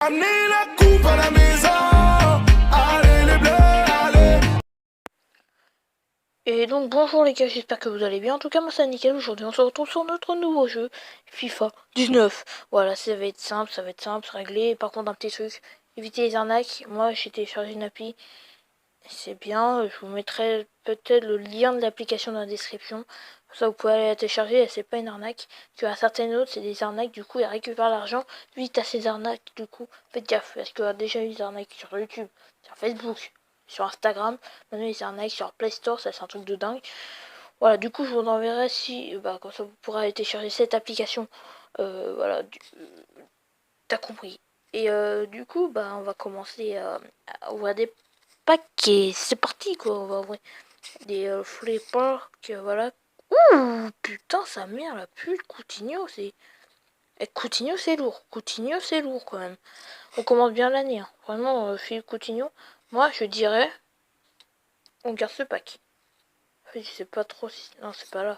Amenez la coupe à la maison. Allez les bleus, allez. Et donc bonjour les gars, j'espère que vous allez bien. En tout cas moi c'est nickel. Aujourd'hui on se retrouve sur notre nouveau jeu FIFA 19. Voilà, ça va être simple, c'est réglé. Par contre un petit truc, évitez les arnaques. Moi j'ai téléchargé une appli, c'est bien. Je vous mettrai peut-être le lien de l'application dans la description. Comme ça vous pouvez aller la télécharger, c'est pas une arnaque. Tu as certaines autres, c'est des arnaques, du coup ils récupèrent l'argent. Vite à ces arnaques, du coup faites gaffe. Parce qu'il y a déjà eu des arnaques sur YouTube, sur Facebook, sur Instagram, maintenant les arnaques sur Play Store, ça c'est un truc de dingue. Voilà, du coup je vous enverrai si, comme ça vous pourrez aller télécharger cette application. Voilà, t'as compris. Et du coup, on va commencer à ouvrir des packs et c'est parti quoi, on va ouvrir des free parks, voilà. Ouh, putain, sa mère, la pute, Coutinho, c'est... Et Coutinho, c'est lourd. Coutinho, c'est lourd quand même. On commence bien l'année, hein. Vraiment, Philippe Coutinho, moi je dirais, on garde ce pack. En fait, je sais pas trop si... Non, c'est pas là.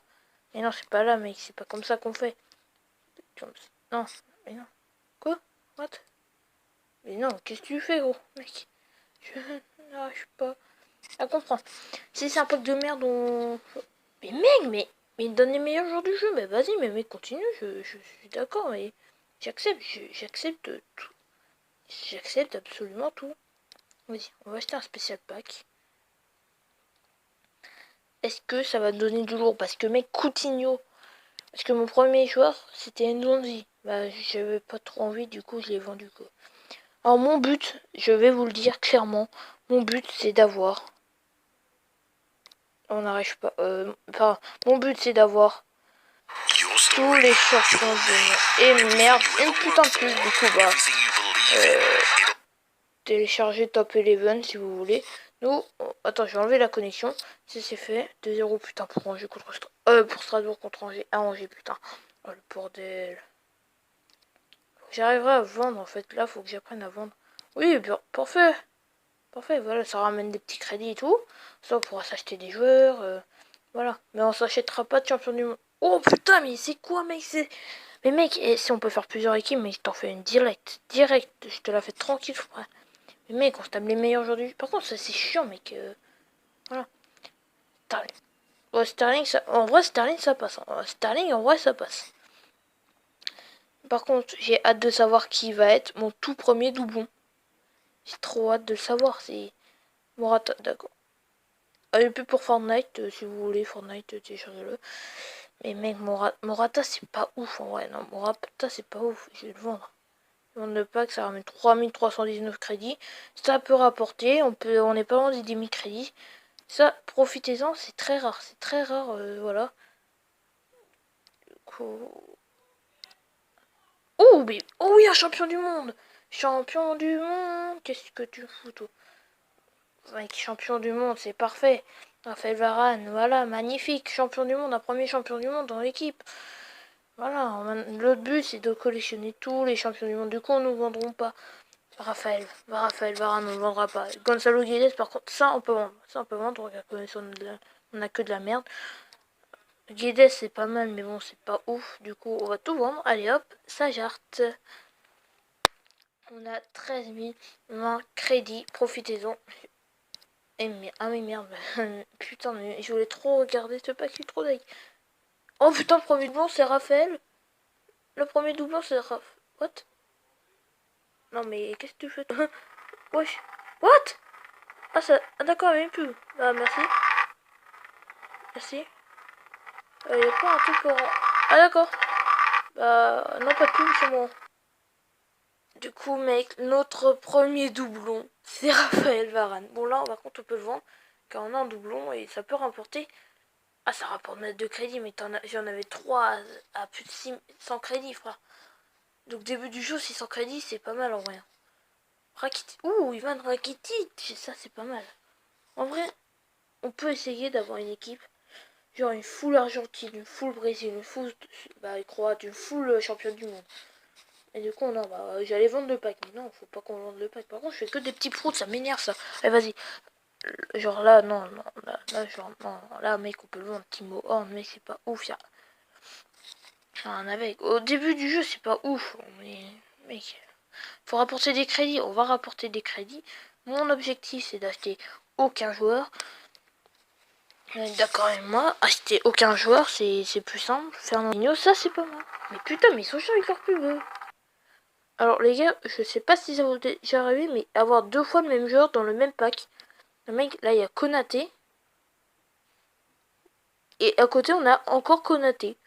Mais non, c'est pas là, mec. C'est pas comme ça qu'on fait. Non, mais non. Quoi? What? Mais non, qu'est-ce que tu fais, gros, mec? Je n'arrive pas à comprendre. Si c'est un pack de merde, on... Mais mec, mais il donne les meilleurs joueurs du jeu. Mais vas-y, mais mec, continue. Je suis d'accord, mais... J'accepte, j'accepte tout. J'accepte absolument tout. Vas-y, on va acheter un spécial pack. Est-ce que ça va donner du lourd? Parce que mec, Coutinho... Parce que mon premier joueur, c'était Ndonzi. J'avais pas trop envie, du coup, je l'ai vendu, quoi. Alors, mon but, je vais vous le dire clairement, mon but, c'est d'avoir... On n'arrive pas... Enfin, mon but, c'est d'avoir tous les champions du monde. Et merde, une putain de pub, du coup, télécharger Top 11 si vous voulez. Nous, attends, je vais enlever la connexion. Si c'est fait, 2-0, putain, pour Angers contre... pour Strasbourg contre Angers. Ah, Angers, putain. Oh, le bordel. J'arriverai à vendre en fait. Là, faut que j'apprenne à vendre. Oui, bien, parfait. Parfait, voilà, ça ramène des petits crédits et tout. Ça, on pourra s'acheter des joueurs. Voilà. Mais on s'achètera pas de champion du monde. Oh putain, mais c'est quoi, mec? Mais mec, si on peut faire plusieurs équipes, mais je t'en fais une direct. Direct. Je te la fais tranquille, frère. Mais mec, on se tape les meilleurs aujourd'hui. Par contre, ça c'est chiant, mec. Voilà. Sterling. Ouais, Sterling, ça... En vrai, Sterling, ça passe. Sterling, en vrai, ça passe. Par contre, j'ai hâte de savoir qui va être mon tout premier doublon. J'ai trop hâte de le savoir, c'est Morata, d'accord. Allez, plus pour Fortnite, si vous voulez, Fortnite, téléchargez-le. Mais mec, Morata, c'est pas ouf, en vrai, non, Morata, c'est pas ouf, je vais le vendre. Vendre le pack, ça ramène 3319 crédits. Ça peut rapporter, on est pas loin des 10 000 crédits. Ça, profitez-en, c'est très rare, voilà. Du coup... Oh, mais, oh oui, un champion du monde! Champion du monde! Qu'est-ce que tu fous, toi? Mec, champion du monde, c'est parfait. Raphaël Varane, voilà, magnifique. Champion du monde, un premier champion du monde dans l'équipe. Voilà, l'autre but, c'est de collectionner tous les champions du monde. Du coup, on ne nous vendrons pas. Raphaël Varane, on ne vendra pas. Gonzalo Guedes, par contre, ça, on peut vendre. Ça, on peut vendre. On a que de la merde. Guedes, c'est pas mal, mais bon, c'est pas ouf. Du coup, on va tout vendre. Allez, hop, ça jarte. On a 13 020 crédits. Profitez-en. Ah mais merde, putain, mais je voulais trop regarder ce pack, je suis trop deg. Oh putain, le premier doublon c'est Raphaël. Le premier doublon c'est Raph. What? Non mais qu'est-ce que tu fais? Wesh. What? Ah ça. Ah d'accord, même plus. Bah merci. Merci. Y'a pas un truc pour... Ah d'accord. Bah non, pas de pub, c'est bon. Du coup mec, notre premier doublon, c'est Raphaël Varane. Bon là, par contre on peut le vendre, car on a un doublon et ça peut rapporter... Ah, ça rapporte net de crédit, mais j'en avais 3 à plus de 600 crédits, frère. Donc, début du jeu, 600 crédits, c'est pas mal en vrai. Rakitic. Ouh, Ivan Rakitic, ça c'est pas mal. En vrai, on peut essayer d'avoir une équipe, genre une full Argentine, une full Brésil, une full Croate, une full champion du monde. Et du coup, non, j'allais vendre le pack, mais non, faut pas qu'on vende le pack. Par contre, je fais que des petits proutes, ça m'énerve ça. Allez, vas-y. Genre là, non, genre, non, là, mec, on peut le vendre, Timo Horn, mais c'est pas ouf, y'a rien avec. Au début du jeu, c'est pas ouf, mais, mec, Faut rapporter des crédits. On va rapporter des crédits. Mon objectif, c'est d'acheter aucun joueur. D'accord avec moi. Acheter aucun joueur, c'est plus simple. Fernandinho, ça, c'est pas mal. Mais putain, mais ils sont chiants avec leur pub. Alors, les gars, je sais pas si ça vous est déjà arrivé, mais avoir 2 fois le même joueur dans le même pack. Le mec, là, il y a Konaté. Et à côté, on a encore Konaté.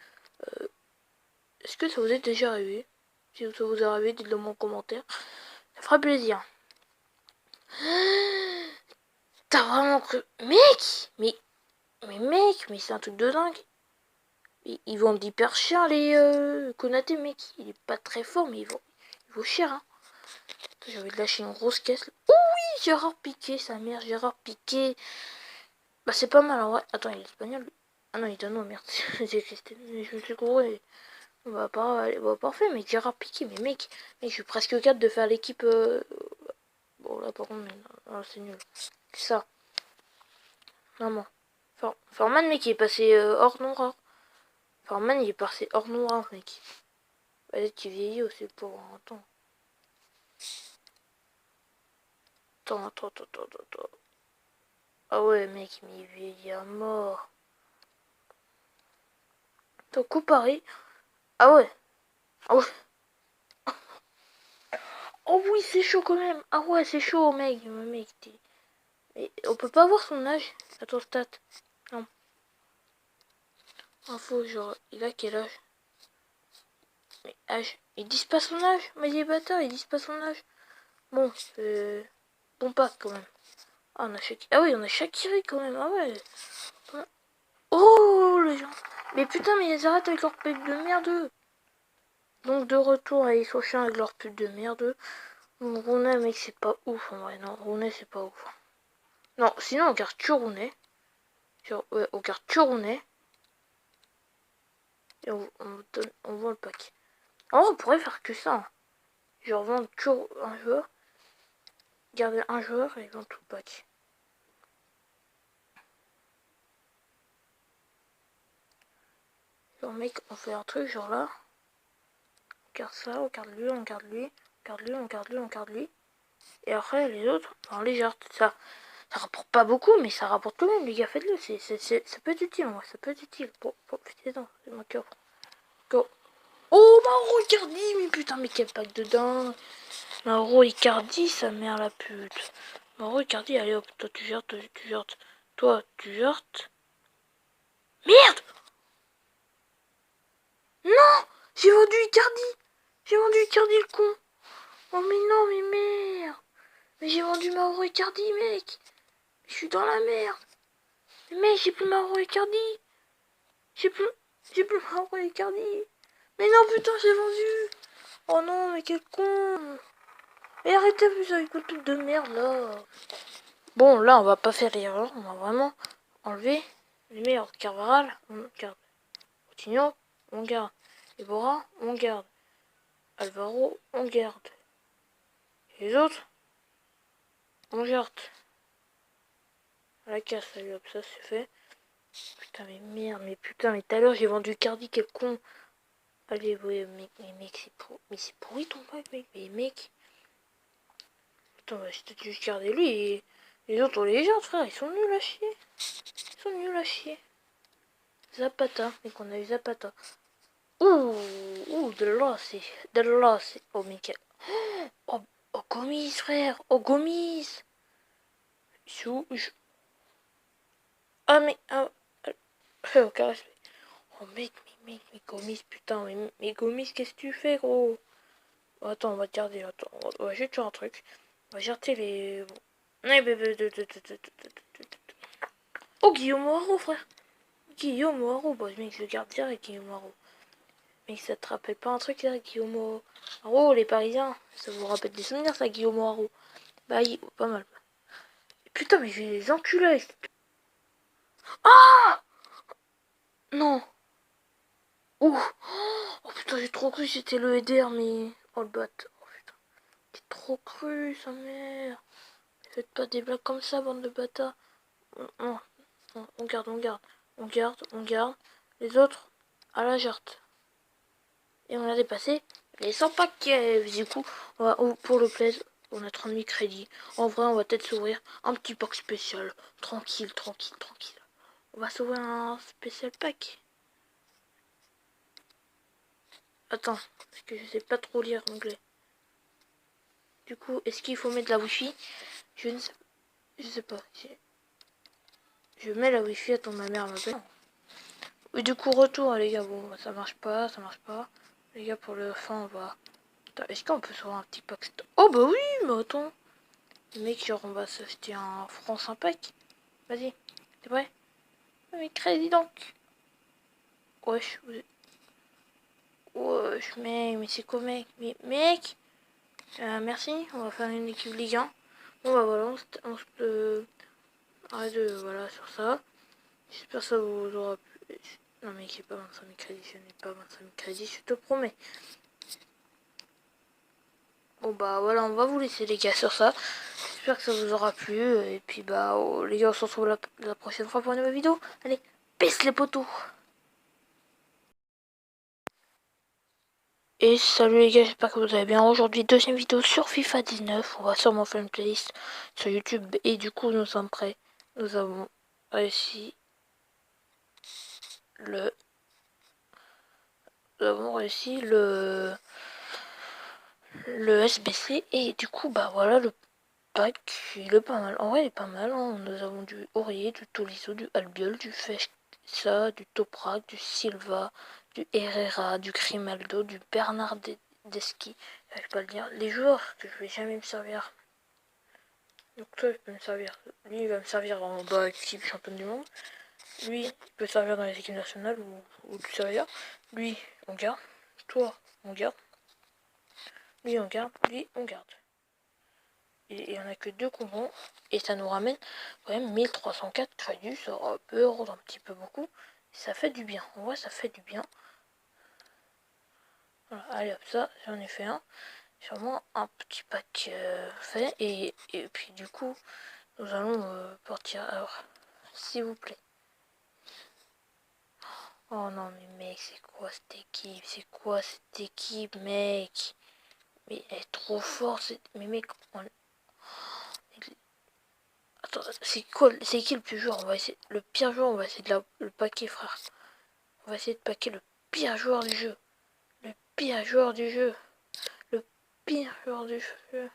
Est-ce que ça vous est déjà arrivé? Si ça vous est arrivé, dites-le moi en commentaire. Ça fera plaisir. T'as vraiment cru... Mec! Mais mec, mais c'est un truc de dingue. Ils vendent hyper cher les Konaté, mec. Il est pas très fort, mais il vaut cher, hein. J'avais lâché une grosse caisse. Oh oui, Gérard Piqué, sa mère, Gérard Piqué. Bah c'est pas mal, en vrai. Attends, il est espagnol, lui. Ah non, il est danois, merde. J'ai Christine, je me suis gouré. Bah, parfait, mais Gérard Piqué, mais mec, je suis presque capable de faire l'équipe. Bon, là, par contre, non, c'est nul. C'est ça. Vraiment. Forman, mec, il est passé hors noir. Forman, il est passé hors noir, mec. Peut-être qu'il vieillit aussi pour. Attends. Ah ouais, mec, mais il vieillit à mort. Attends, comparé. Ah ouais. Ah ouais. Oh oui, c'est chaud quand même. Ah ouais, c'est chaud, mec. Mais on peut pas voir son âge. Attends, stat. Non. Info, genre, il a quel âge? Mais âge. Ils disent pas son âge. Mais les bâtards, ils disent pas son âge. Bon, bon pas quand même. Ah, on a Shakiri. Ah oui, on a Shakiri quand même. Ah ouais. Oh, les gens. Mais putain, mais ils arrêtent avec leur pub de merde. Donc, de retour à ils sont chiants avec leur pub de merde. Rooney, mec, c'est pas ouf en vrai. Non, Rooney, c'est pas ouf. Non, sinon, on garde Rooney. Ouais, on garde Rooney. Et on vend le pack. Alors, on pourrait faire que ça. Hein. Genre, vendre toujours un joueur. Garder un joueur et vendre tout le pack. Genre, mec, on fait un truc, genre là. On garde ça, on garde lui, on garde lui. On garde lui. Et après, les autres, on les jette. Ça rapporte pas beaucoup, mais ça rapporte tout de même, les gars, faites-le. Ça peut être utile, moi, ça peut être utile. Bon, putain, c'est ma cœur. Go. Oh, Mauro Icardi, mais putain, mais quel pack dedans. Mauro Icardi, sa mère la pute. Mauro Icardi, allez hop, toi tu gères. Toi, tu gères. Merde! Non! J'ai vendu Icardi, le con. Oh, mais non, mais merde. Mais j'ai vendu Mauro Icardi, mec. Je suis dans la merde. Mais j'ai plus Mauro Icardi. J'ai plus Mauro Icardi. Mais non, putain, j'ai vendu. Oh non, mais quel con. Mais arrêtez vous avec votre truc de merde, là. Bon, là, on va pas faire erreur. On va vraiment enlever les meilleurs. Carvaral, on garde. Coutinho, on garde. Ebora, on garde. Alvaro, on garde. Et les autres, on garde. À la casse, allez hop, ça c'est fait. Putain, mais merde, mais putain, mais tout à l'heure j'ai vendu Cardi, quel con. Allez, ouais, mec, c'est pourri ton pack, mec. Mais mec. Putain, bah, je t'ai juste gardé lui et les autres on les garde, frère. Ils sont nuls à chier. Zapata, mec, on a eu Zapata. Ouh, de là, c'est. Oh, mec. Oh, Gomis, frère. Oh, Gomis. Ah, mais. Aucun respect. Oh, mec, mais Gomis, putain. Mais Gomis, qu'est-ce que tu fais, gros? Oh, attends, on va te garder. Attends, on va juste faire un truc. On va jeter les. Oh, Guillaume Moirot, frère. Guillaume Moirot. Bon, mec, je le garde direct, Guillaume Moirot. Mais ça te rappelle pas un truc, là, Guillaume Moirot, les Parisiens? Ça vous rappelle des souvenirs, ça, Guillaume Moirot? Bah, pas mal. Putain, mais je vais les enculer. Ah! Non. Ouh. Oh putain, j'ai trop cru que c'était le EDR, mais. Oh le bat. Oh putain. J'ai trop cru, sa mère. Faites pas des blagues comme ça, bande de bâtards. Non. On garde. Les autres, à la jarte. Et on l'a dépassé. Les 100 packs, du coup, pour le plaisir, on a 30 000 crédits. En vrai, on va peut-être s'ouvrir un petit pack spécial. Tranquille, tranquille, tranquille. On va s'ouvrir un spécial pack. Attends, parce que je sais pas trop lire anglais. Du coup, est-ce qu'il faut mettre la wifi? Je sais pas. Je mets la wifi, attends, ma mère m'appelle. Et du coup, retour, les gars. Bon, ça marche pas, ça marche pas. Les gars, pour le fin, on va... Est-ce qu'on peut s'ouvrir un petit pack? Oh bah oui, mais attends. Mec, genre, on va s'acheter un franc 5 pack. Vas-y, t'es prêt? Mais crédit donc. Wesh, wesh, mec, mais c'est quoi, mec? Mais, mec, merci, on va faire une équipe Ligue 1. Bon, bah voilà, on se arrête de, voilà, sur ça. J'espère que ça vous aura plu. Non, mec, j'ai pas 25 000 crédits, je n'ai pas 25 000 crédits, je te promets. Bon, bah voilà, on va vous laisser, les gars, sur ça. J'espère que ça vous aura plu. Et puis, bah, les gars, on se retrouve la prochaine fois pour une nouvelle vidéo. Allez, pèse les poteaux! Et salut les gars, j'espère que vous allez bien. Aujourd'hui, deuxième vidéo sur FIFA 19. On va sûrement faire une playlist sur YouTube. Et du coup, nous sommes prêts. Nous avons réussi le... Nous avons réussi le SBC. Et du coup, bah voilà, le pack, il est pas mal. En vrai, il est pas mal. Hein. Nous avons du Aurier, du Tolisso, du Albiol, du Festa, du Toprak, du Silva, du Herrera, du Grimaldo, du Bernardeschi. J'arrive pas à le dire. Les joueurs que je vais jamais me servir. Donc toi, il peut me servir. Lui, il va me servir en bas équipe championne du monde. Lui, il peut servir dans les équipes nationales ou du Serie. Lui, on garde. Toi, on garde. Lui, on garde. Lui, on garde. Et il n'y en a que deux combos. Et ça nous ramène quand même 1304 crédits. Ça peut rendre un petit peu beaucoup. Ça fait du bien. En vrai, ça fait du bien. Voilà, allez hop, ça, j'en ai fait un. Sûrement un petit pack fait. Et puis du coup, nous allons partir. Alors, s'il vous plaît. Oh non, mais mec, c'est quoi cette équipe? C'est quoi cette équipe, mec? Mais elle est trop forte. Mais mec, attends, c'est quoi? C'est qui le plus joueur? On va essayer... Le pire joueur, on va essayer de le paquer, frère. On va essayer de paquer le pire joueur du jeu. Le pire joueur du jeu. Le pire joueur du jeu.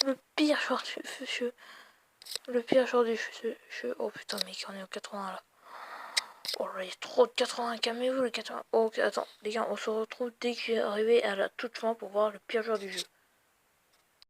Le pire joueur du jeu. Le pire joueur du jeu. Oh putain, mec, on est au 80 là. Oh là, il y a trop de 80, calmez-vous les 80. Ok, attends, les gars, on se retrouve dès que je vais arriver à la toute fin pour voir le pire joueur du jeu.